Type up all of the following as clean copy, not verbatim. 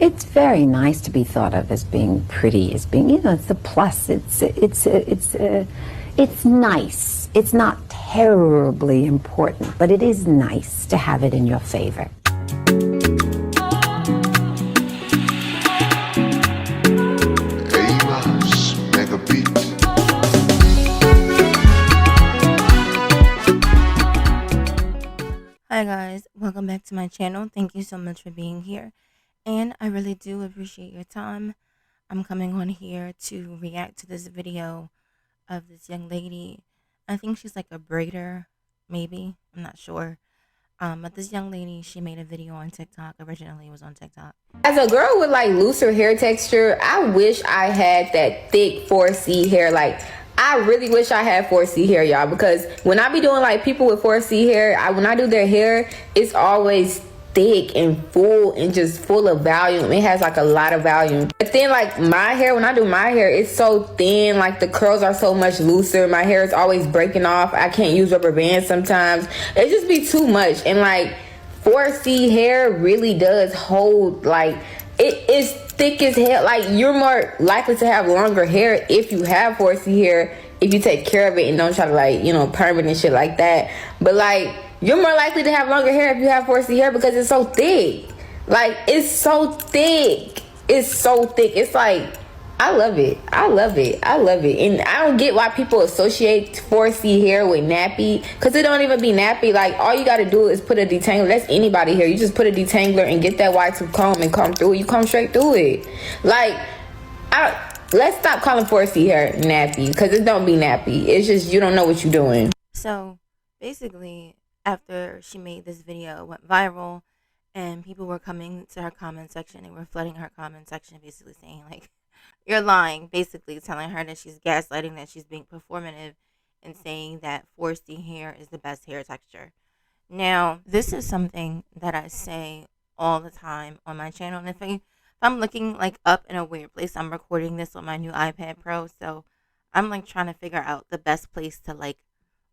It's very nice to be thought of as being pretty, as being, it's a plus. It's nice. It's not terribly important, but it is nice to have it in your favor. Hi guys, welcome back to my channel. Thank you so much for being here, and I really do appreciate your time. I'm coming on here to react to this video of this young lady. I think she's like a braider, maybe, I'm not sure. But this young lady, she made a video on TikTok. Originally it was on TikTok. As a girl with like looser hair texture, I wish I had that thick 4C hair. Like, I really wish I had 4C hair, y'all, because when I be doing like people with 4C hair, when I do their hair, it's always thick and full and just full of volume. It has like a lot of volume. But then like my hair, when I do my hair, it's so thin. Like the curls are so much looser. My hair is always breaking off. I can't use rubber bands sometimes. It just be too much. And like 4C hair really does hold, like, it is thick as hell. Like, you're more likely to have longer hair if you have 4C hair, if you take care of it and don't try to, like, perm it and shit like that. But like, you're more likely to have longer hair if you have 4C hair because it's so thick. Like, it's so thick. It's so thick. It's like, I love it. I love it. I love it. And I don't get why people associate 4C hair with nappy, because it don't even be nappy. Like, all you got to do is put a detangler. That's anybody here. You just put a detangler and get that Y2 comb and comb through it. You comb straight through it. Like, let's stop calling 4C hair nappy, because it don't be nappy. It's just you don't know what you're doing. So basically, after she made this video, it went viral, and people were coming to her comment section. They were flooding her comment section, basically saying, like, you're lying, basically telling her that she's gaslighting, that she's being performative, and saying that 4C hair is the best hair texture. Now, this is something that I say all the time on my channel. And if I'm looking like up in a weird place, I'm recording this on my new iPad Pro, so I'm like trying to figure out the best place to like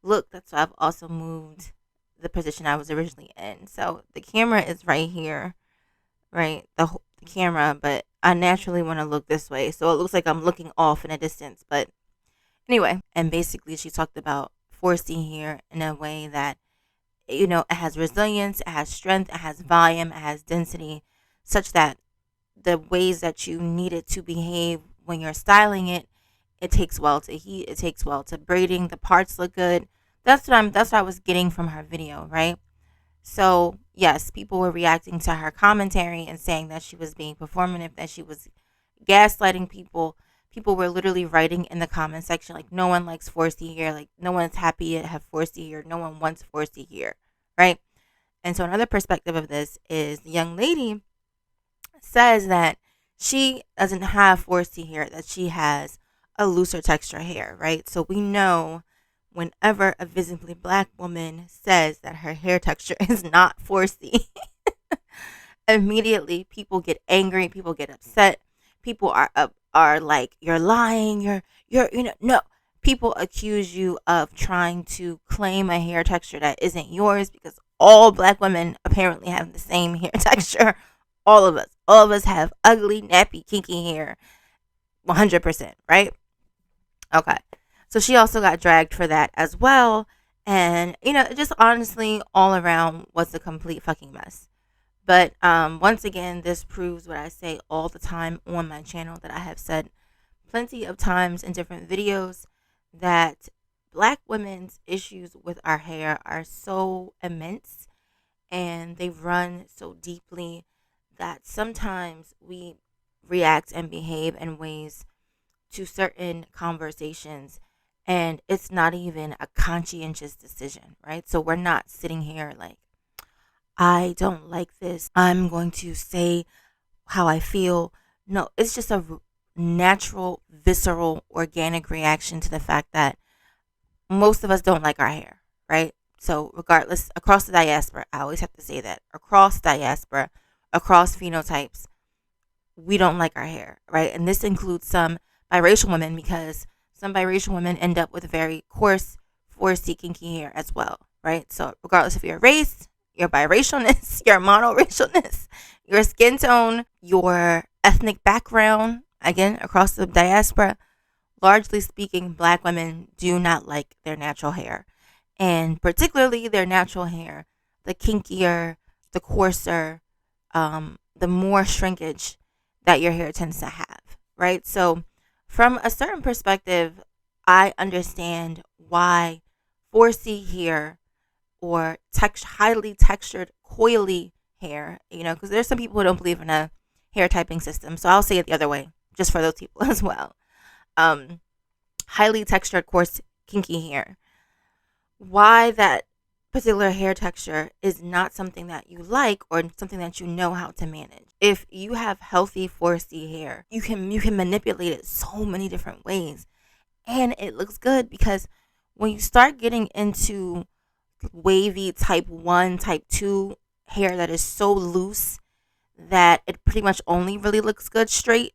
look. That's why I've also moved the position I was originally in. So the camera is right here, right? The camera, but I naturally want to look this way, so it looks like I'm looking off in a distance. But anyway, and basically she talked about 4C hair in a way that, it has resilience, it has strength, it has volume, it has density, such that the ways that you need it to behave when you're styling it, it takes well to heat, it takes well to braiding, the parts look good. That's what I was getting from her video, right? So yes, people were reacting to her commentary and saying that she was being performative, that she was gaslighting people. People were literally writing in the comment section, like, no one likes 4C hair, like, no one's happy to have 4C hair, no one wants 4C hair, right? And so another perspective of this is the young lady says that she doesn't have 4C hair, that she has a looser texture hair, right? So we know whenever a visibly black woman says that her hair texture is not 4C, immediately people get angry, people get upset, people are like, you're lying, no. People accuse you of trying to claim a hair texture that isn't yours, because all black women apparently have the same hair texture. All of us have ugly, nappy, kinky hair, 100%, right? Okay. So she also got dragged for that as well. And, just honestly, all around was a complete fucking mess. But once again, this proves what I say all the time on my channel, that I have said plenty of times in different videos, that black women's issues with our hair are so immense and they run so deeply that sometimes we react and behave in ways to certain conversations, and it's not even a conscientious decision, right? So we're not sitting here like, I don't like this, I'm going to say how I feel. No, it's just a natural, visceral, organic reaction to the fact that most of us don't like our hair, right? So regardless, across the diaspora, I always have to say that, across diaspora, across phenotypes, we don't like our hair, right? And this includes some biracial women, because some biracial women end up with very coarse 4C kinky hair as well, right? So regardless of your race, your biracialness, your monoracialness, your skin tone, your ethnic background. Again, across the diaspora, largely speaking, Black women do not like their natural hair. And particularly their natural hair, the kinkier, the coarser, the more shrinkage that your hair tends to have, right? So from a certain perspective, I understand why 4C hair or highly textured, coily hair, because there's some people who don't believe in a hair typing system. So I'll say it the other way, just for those people as well. Highly textured, coarse, kinky hair. Why that particular hair texture is not something that you like or something that you know how to manage. If you have healthy 4C hair, you can manipulate it so many different ways, and it looks good, because when you start getting into wavy type 1, type 2 hair that is so loose that it pretty much only really looks good straight,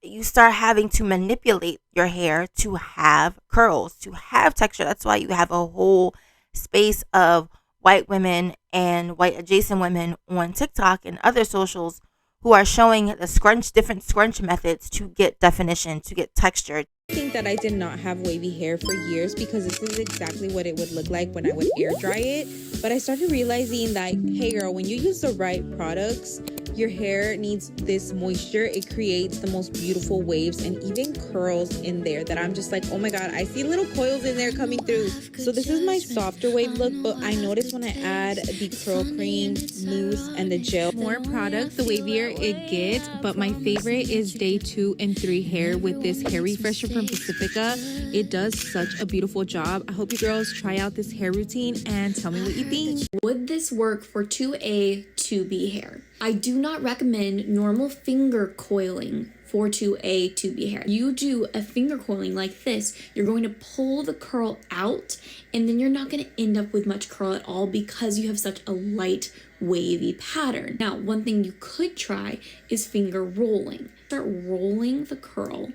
you start having to manipulate your hair to have curls, to have texture. That's why you have a whole space of white women and white adjacent women on TikTok and other socials who are showing the different scrunch methods to get definition, to get texture. I think that I did not have wavy hair for years because this is exactly what it would look like when I would air dry it. But I started realizing that, hey girl, when you use the right products, your hair needs this moisture. It creates the most beautiful waves and even curls in there that I'm just like, oh my god, I see little coils in there coming through. So this is my softer wave look, but I notice when I add the curl cream, mousse, and the gel, more product, the wavier it gets. But my favorite is day 2 and 3 hair with this hair refresher from Pacifica. It does such a beautiful job. I hope you girls try out this hair routine and tell me what you think. Would this work for 2A, 2B hair? I do not recommend normal finger coiling for 2A, 2B hair. You do a finger coiling like this, you're going to pull the curl out, and then you're not going to end up with much curl at all because you have such a light wavy pattern. Now, one thing you could try is finger rolling. Start rolling the curl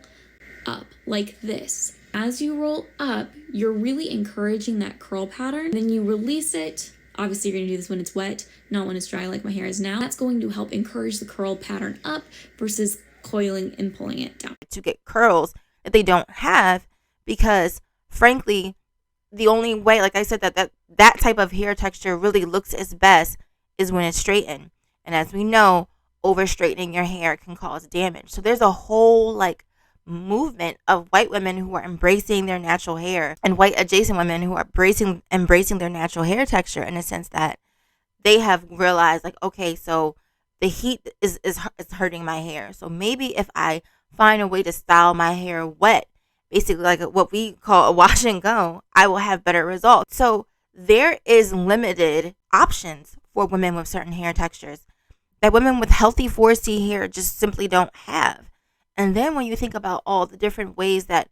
up like this. As you roll up, you're really encouraging that curl pattern. Then you release it. Obviously, you're going to do this when it's wet, not when it's dry like my hair is now. That's going to help encourage the curl pattern up versus coiling and pulling it down. To get curls that they don't have, because frankly, the only way, like I said, that type of hair texture really looks its best is when it's straightened. And as we know, over straightening your hair can cause damage. So there's a whole movement of white women who are embracing their natural hair and white adjacent women who are embracing their natural hair texture, in a sense that they have realized, okay, so the heat is hurting my hair. So maybe if I find a way to style my hair wet, basically like what we call a wash and go, I will have better results. So there is limited options for women with certain hair textures that women with healthy 4C hair just simply don't have. And then when you think about all the different ways that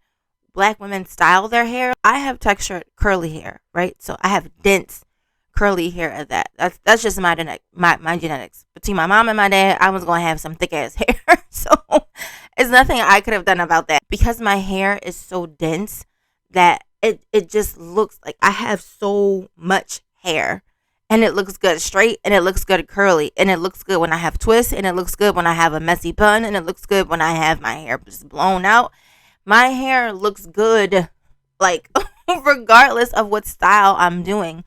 Black women style their hair, I have textured curly hair, right? So I have dense curly hair of that. That's just my genetics. Between my mom and my dad, I was going to have some thick ass hair. So it's nothing I could have done about that. Because my hair is so dense that it just looks like I have so much hair. And it looks good straight, and it looks good curly, and it looks good when I have twists, and it looks good when I have a messy bun, and it looks good when I have my hair just blown out. My hair looks good, regardless of what style I'm doing.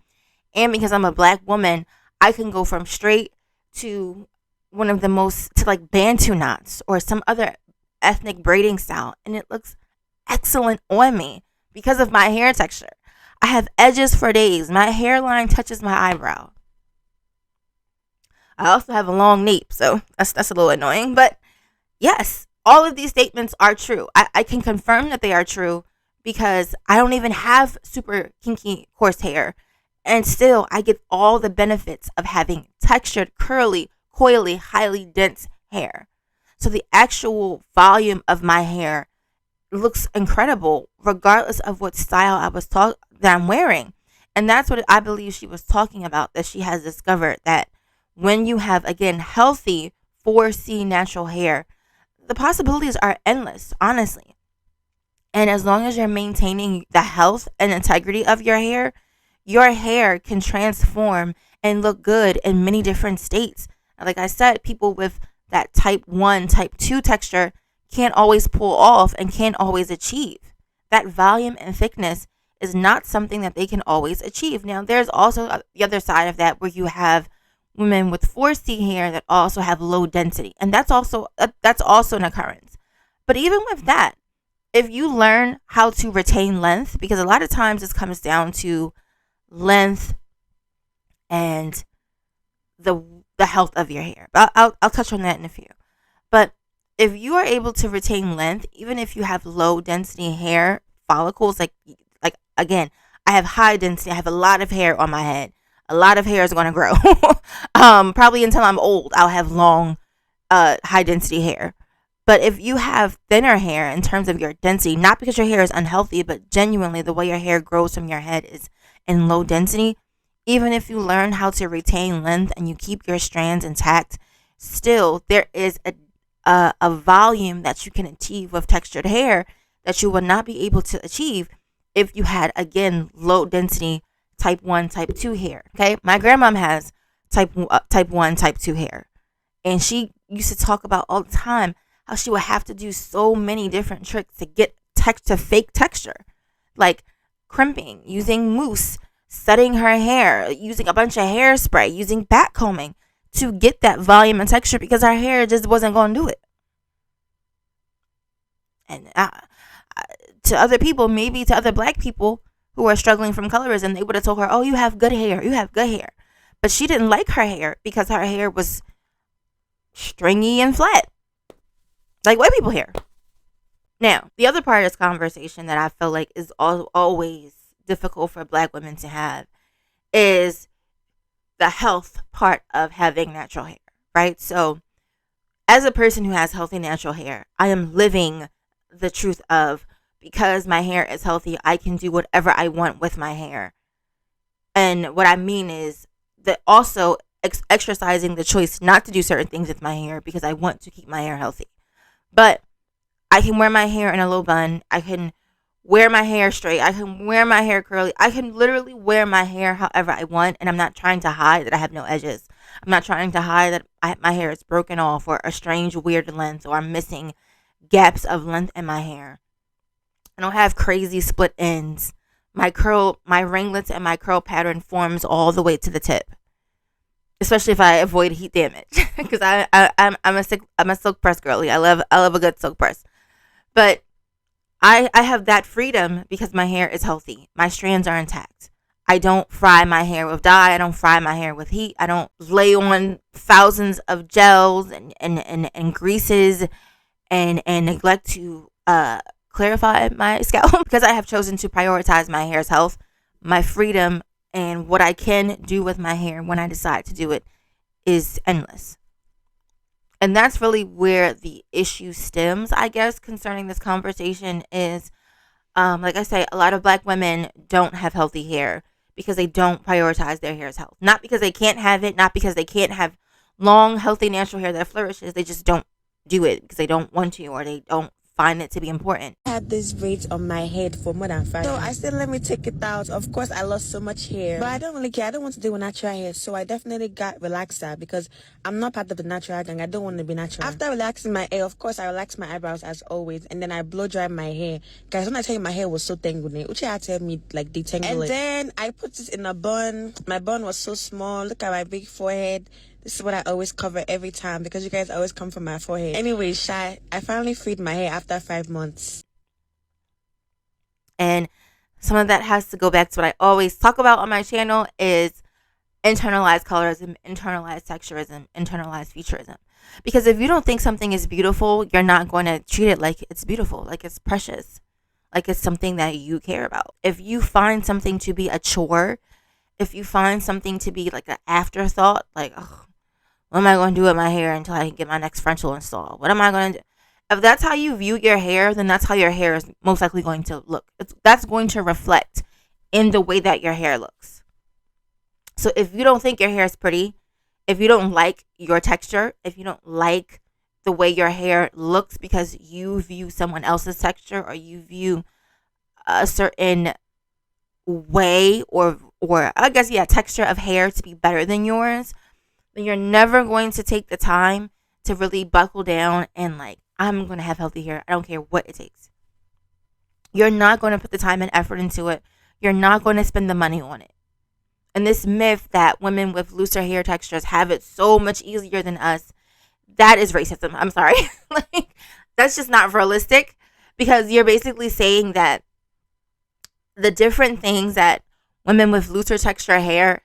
And because I'm a Black woman, I can go from straight to one of the most, to Bantu knots or some other ethnic braiding style, and it looks excellent on me because of my hair texture. I have edges for days. My hairline touches my eyebrow. I also have a long nape, so that's a little annoying. But yes, all of these statements are true. I can confirm that they are true because I don't even have super kinky coarse hair. And still, I get all the benefits of having textured, curly, coily, highly dense hair. So the actual volume of my hair looks incredible regardless of what style that I'm wearing. And that's what I believe she was talking about, that she has discovered that when you have, again, healthy 4C natural hair, the possibilities are endless, honestly. And as long as you're maintaining the health and integrity of your hair, your hair can transform and look good in many different states. Like I said, people with that type 1, type 2 texture can't always pull off and can't always achieve. That volume and thickness is not something that they can always achieve. Now, there's also the other side of that where you have women with 4C hair that also have low density, and that's also an occurrence. But even with that, if you learn how to retain length, because a lot of times this comes down to length and the health of your hair. I'll touch on that in a few. But if you are able to retain length, even if you have low density hair follicles, like again, I have high density. I have a lot of hair on my head. A lot of hair is going to grow. Probably until I'm old, I'll have long, high density hair. But if you have thinner hair in terms of your density, not because your hair is unhealthy, but genuinely the way your hair grows from your head is in low density, even if you learn how to retain length and you keep your strands intact, still there is a volume that you can achieve with textured hair that you would not be able to achieve if you had, again, low density type 1, type 2 hair. Okay, my grandmom has type 1, type 2 hair, and she used to talk about all the time how she would have to do so many different tricks to get fake texture, like crimping, using mousse, setting her hair, using a bunch of hairspray, using back combing to get that volume and texture because her hair just wasn't going to do it. And to other people, maybe to other black people who are struggling from colorism, they would have told her, oh, you have good hair. You have good hair. But she didn't like her hair because her hair was stringy and flat, like white people hair. Now, the other part of this conversation that I feel like is always difficult for black women to have is the health part of having natural hair, right? So as a person who has healthy natural hair, I am living the truth of, because my hair is healthy, I can do whatever I want with my hair. And what I mean is that also exercising the choice not to do certain things with my hair because I want to keep my hair healthy. But I can wear my hair in a low bun. I can wear my hair straight. I can wear my hair curly. I can literally wear my hair however I want. And I'm not trying to hide that I have no edges. I'm not trying to hide that my hair is broken off or a strange, weird length, or I'm missing gaps of length in my hair. I don't have crazy split ends. My ringlets and my curl pattern forms all the way to the tip, especially if I avoid heat damage, because I'm a silk press girly. I love a good silk press, but I have that freedom because my hair is healthy. My strands are intact. I don't fry my hair with dye. I don't fry my hair with heat. I don't lay on thousands of gels and greases and neglect to clarify my scalp because I have chosen to prioritize my hair's health, my freedom, and what I can do with my hair when I decide to do it is endless. And that's really where the issue stems, I guess, concerning this conversation is, like I say, a lot of black women don't have healthy hair because they don't prioritize their hair's health. Not because they can't have it, not because they can't have long, healthy, natural hair that flourishes. They just don't do it because they don't want to, or they don't find it to be important. I had this braids on my head for more than 5 years. So I said, let me take it out. Of course, I lost so much hair, but I don't really care. I don't want to do natural hair, so I definitely got relaxer because I'm not part of the natural gang. I don't want to be natural. After relaxing my hair, of course, I relaxed my eyebrows as always, and then I blow dry my hair. Guys, when I tell you my hair was so tangled, Uche had to help me like detangle it. And then I put this in a bun. My bun was so small. Look at my big forehead. This is what I always cover every time because you guys always come from my forehead. Anyway, I finally freed my hair after 5 months. And some of that has to go back to what I always talk about on my channel is internalized colorism, internalized texturism, internalized featureism. Because if you don't think something is beautiful, you're not going to treat it like it's beautiful, like it's precious, like it's something that you care about. If you find something to be a chore, if you find something to be like an afterthought, like, oh, what am I going to do with my hair until I can get my next frontal installed? What am I going to do? If that's how you view your hair, then that's how your hair is most likely going to look. That's going to reflect in the way that your hair looks. So if you don't think your hair is pretty, if you don't like your texture, if you don't like the way your hair looks because you view someone else's texture or you view a certain way or I guess, yeah, texture of hair to be better than yours, then you're never going to take the time to really buckle down and like, I'm going to have healthy hair. I don't care what it takes. You're not going to put the time and effort into it. You're not going to spend the money on it. And this myth that women with looser hair textures have it so much easier than us, that is racism. I'm sorry. Like, that's just not realistic, because you're basically saying that the different things that women with looser texture hair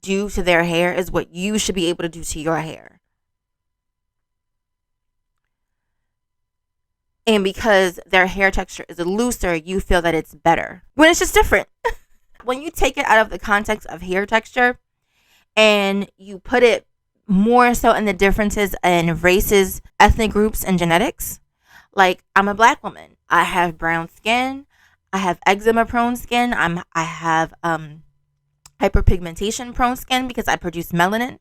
do to their hair is what you should be able to do to your hair. And because their hair texture is looser, you feel that it's better, when it's just different. When you take it out of the context of hair texture and you put it more so in the differences in races, ethnic groups, and genetics, like, I'm a black woman. I have brown skin. I have eczema prone skin. I have hyperpigmentation prone skin because I produce melanin.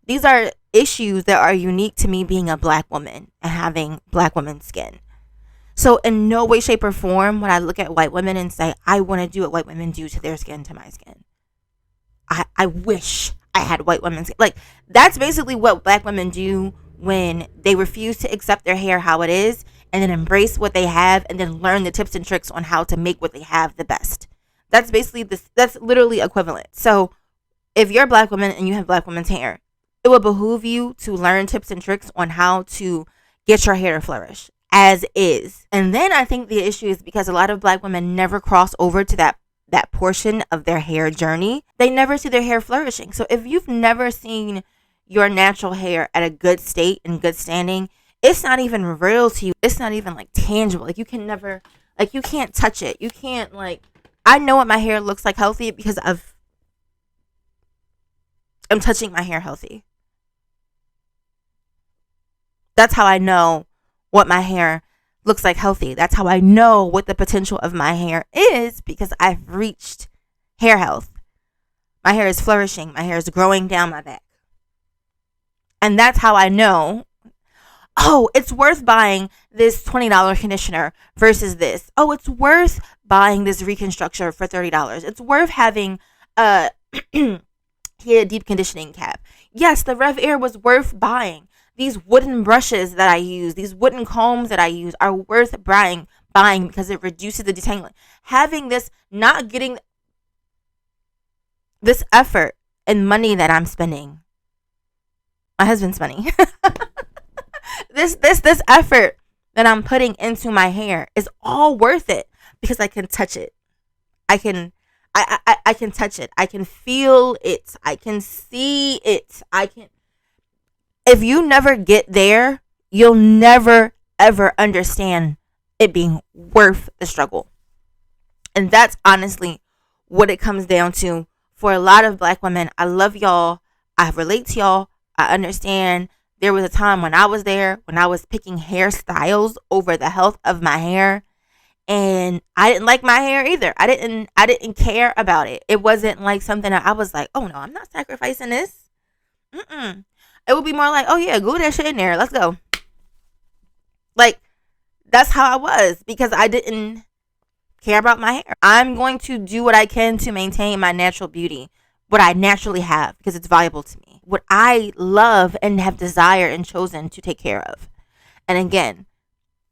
These are issues that are unique to me being a black woman and having black woman's skin. So in no way, shape, or form would I look at white women and say, I want to do what white women do to their skin to my skin. I wish I had white women's skin. Like, that's basically what black women do when they refuse to accept their hair how it is and then embrace what they have and then learn the tips and tricks on how to make what they have the best. That's basically that's literally equivalent. So if you're a black woman and you have black women's hair, it will behoove you to learn tips and tricks on how to get your hair to flourish as is. And then I think the issue is because a lot of black women never cross over to that portion of their hair journey. They never see their hair flourishing. So if you've never seen your natural hair at a good state and good standing, it's not even real to you. It's not even like tangible. Like, you can never, like, you can't touch it. You can't, like, I know what my hair looks like healthy because I'm touching my hair healthy. That's how I know what my hair looks like healthy. That's how I know what the potential of my hair is, because I've reached hair health. My hair is flourishing. My hair is growing down my back. And that's how I know, oh, it's worth buying this $20 conditioner versus this. Oh, it's worth buying this reconstructor for $30. It's worth having a deep conditioning cap. Yes, the Rev Air was worth buying. These wooden brushes that I use, these wooden combs that I use are worth buying because it reduces the detangling. Having this, not getting this effort and money that I'm spending, my husband's money, this effort that I'm putting into my hair is all worth it because I can touch it. I can touch it. I can feel it. I can see it. If you never get there, you'll never, ever understand it being worth the struggle. And that's honestly what it comes down to for a lot of black women. I love y'all. I relate to y'all. I understand. There was a time when I was there, when I was picking hairstyles over the health of my hair. And I didn't like my hair either. I didn't care about it. It wasn't like something that I was like, oh no, I'm not sacrificing this. It would be more like, oh yeah, glue that shit in there. Let's go. Like, that's how I was, because I didn't care about my hair. I'm going to do what I can to maintain my natural beauty, what I naturally have, because it's valuable to me, what I love and have desired and chosen to take care of. And again,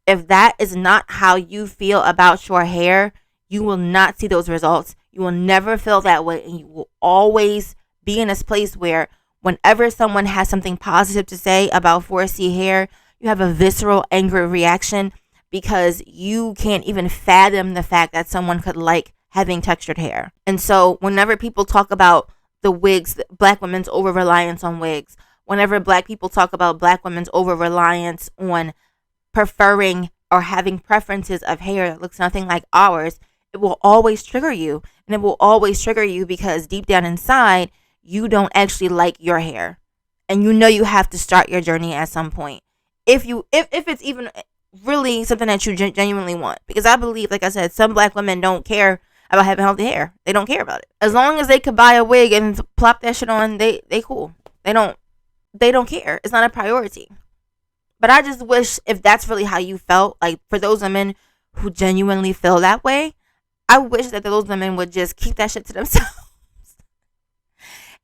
if that is not how you feel about your hair, you will not see those results. You will never feel that way, and you will always be in this place where whenever someone has something positive to say about 4C hair, you have a visceral, angry reaction because you can't even fathom the fact that someone could like having textured hair. And so whenever people talk about the wigs, black women's over-reliance on wigs, whenever black people talk about black women's over-reliance on preferring or having preferences of hair that looks nothing like ours, it will always trigger you. And it will always trigger you because deep down inside, you don't actually like your hair, and you know you have to start your journey at some point if it's even really something that you genuinely want. Because I believe, like I said, some black women don't care about having healthy hair. They don't care about it. As long as they could buy a wig and plop that shit on, they cool. They don't care. It's not a priority. But I just wish, if that's really how you felt, like for those women who genuinely feel that way, I wish that those women would just keep that shit to themselves.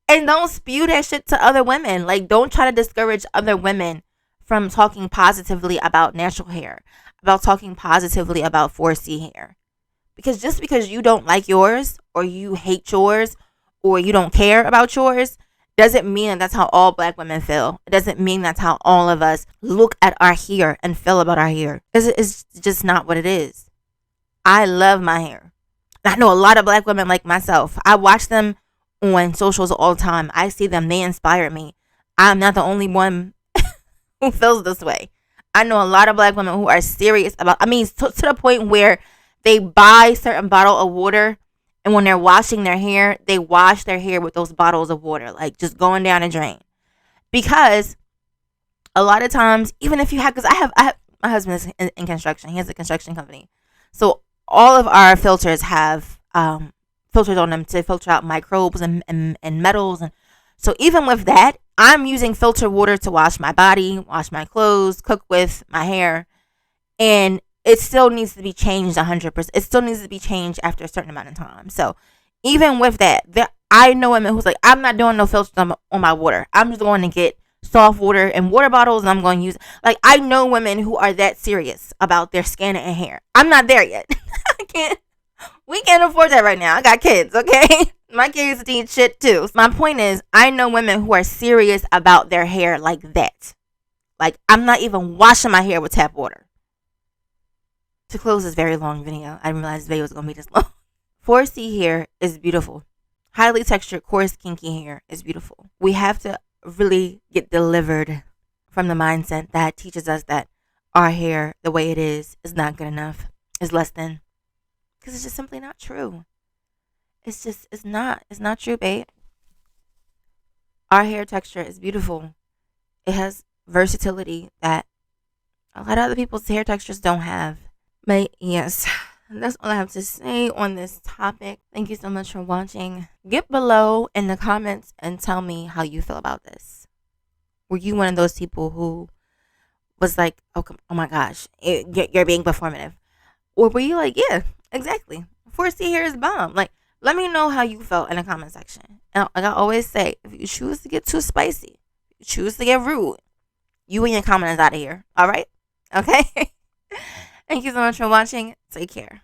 And don't spew that shit to other women. Like, don't try to discourage other women from talking positively about natural hair, about talking positively about 4C hair. Because just because you don't like yours, or you hate yours, or you don't care about yours, doesn't mean that that's how all black women feel. It doesn't mean that's how all of us look at our hair and feel about our hair. It's just not what it is. I love my hair. I know a lot of black women like myself. I watch them on socials all the time. I see them. They inspire me. I'm not the only one who feels this way. I know a lot of black women who are serious about, to the point where they buy certain bottle of water, and when they're washing their hair, they wash their hair with those bottles of water, like just going down a drain. Because a lot of times, even if you have, because I have my husband is in construction. He has a construction company. So all of our filters have filters on them to filter out microbes and metals. And so even with that, I'm using filtered water to wash my body, wash my clothes, cook with my hair. And it still needs to be changed 100%. It still needs to be changed after a certain amount of time. So even with that, I know women who's like, I'm not doing no filters on my water. I'm just going to get soft water and water bottles, and I'm going to use, like, I know women who are that serious about their skin and hair. I'm not there yet. We can't afford that right now. I got kids, okay? My kids need shit too. So my point is, I know women who are serious about their hair like that. Like, I'm not even washing my hair with tap water. To close this very long video, I didn't realize this video was going to be this long. 4C hair is beautiful. Highly textured, coarse, kinky hair is beautiful. We have to really get delivered from the mindset that teaches us that our hair, the way it is not good enough, is less than. Because it's just simply not true. It's not true, babe. Our hair texture is beautiful. It has versatility that a lot of other people's hair textures don't have. But yes, that's all I have to say on this topic. Thank you so much for watching. Get below in the comments and tell me how you feel about this. Were you one of those people who was like, oh my gosh, you're being performative? Or were you like, yeah, exactly, 4C hair is bomb? Like, let me know how you felt in the comment section. And like I always say, if you choose to get too spicy, you choose to get rude, you and your comment is out of here. All right? Okay? Thank you so much for watching. Take care.